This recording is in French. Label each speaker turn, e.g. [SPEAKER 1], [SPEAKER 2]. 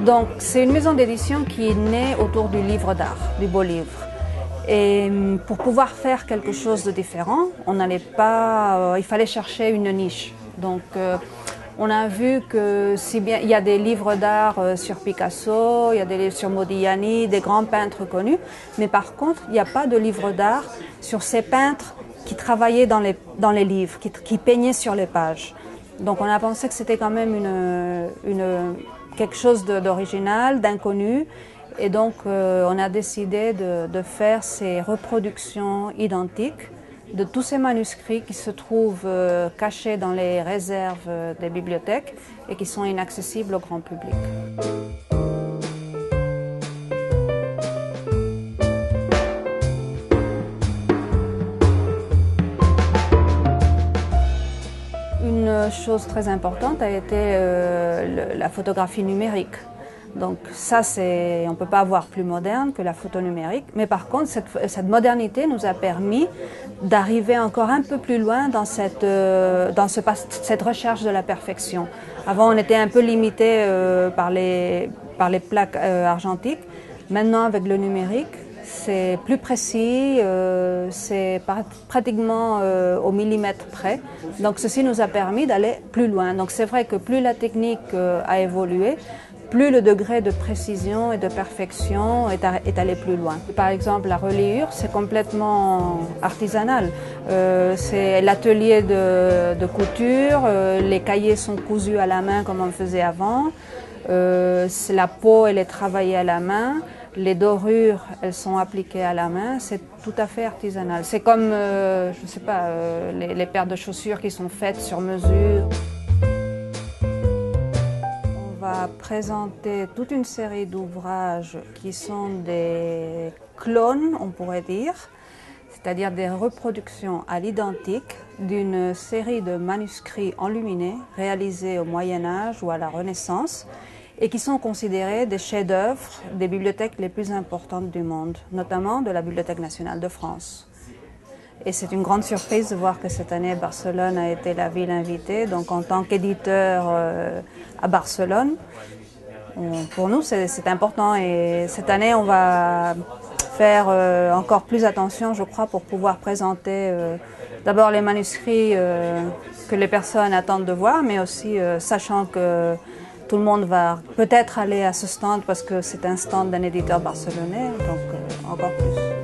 [SPEAKER 1] Donc c'est une maison d'édition qui est née autour du livre d'art, du beau livre. Et pour pouvoir faire quelque chose de différent, on n'allait pas, il fallait chercher une niche. Donc on a vu que si bien il y a des livres d'art sur Picasso, il y a des livres sur Modigliani, des grands peintres connus, mais par contre il n'y a pas de livre d'art sur ces peintres qui travaillaient dans les livres, qui peignaient sur les pages. Donc on a pensé que c'était quand même quelque chose d'original, d'inconnu. Et donc on a décidé de faire ces reproductions identiques de tous ces manuscrits qui se trouvent cachés dans les réserves des bibliothèques et qui sont inaccessibles au grand public. Une chose très importante a été la photographie numérique. Donc ça, on ne peut pas avoir plus moderne que la photo numérique. Mais par contre, cette modernité nous a permis d'arriver encore un peu plus loin dans cette recherche de la perfection. Avant, on était un peu limité par les plaques argentiques. Maintenant, avec le numérique, c'est plus précis, c'est pratiquement au millimètre près. Donc ceci nous a permis d'aller plus loin. Donc c'est vrai que plus la technique a évolué, plus le degré de précision et de perfection est allé plus loin. Par exemple, la reliure, c'est complètement artisanal. C'est l'atelier de couture, les cahiers sont cousus à la main comme on faisait avant, la peau, elle est travaillée à la main, les dorures, elles sont appliquées à la main, c'est tout à fait artisanal. C'est comme, je ne sais pas, les paires de chaussures qui sont faites sur mesure. On va présenter toute une série d'ouvrages qui sont des clones, on pourrait dire, c'est-à-dire des reproductions à l'identique d'une série de manuscrits enluminés réalisés au Moyen-Âge ou à la Renaissance et qui sont considérés des chefs-d'œuvre des bibliothèques les plus importantes du monde, notamment de la Bibliothèque nationale de France. Et c'est une grande surprise de voir que cette année, Barcelone a été la ville invitée. Donc en tant qu'éditeur à Barcelone, pour nous c'est important. Et cette année, on va faire encore plus attention, je crois, pour pouvoir présenter d'abord les manuscrits que les personnes attendent de voir, mais aussi sachant que tout le monde va peut-être aller à ce stand parce que c'est un stand d'un éditeur barcelonais, donc encore plus.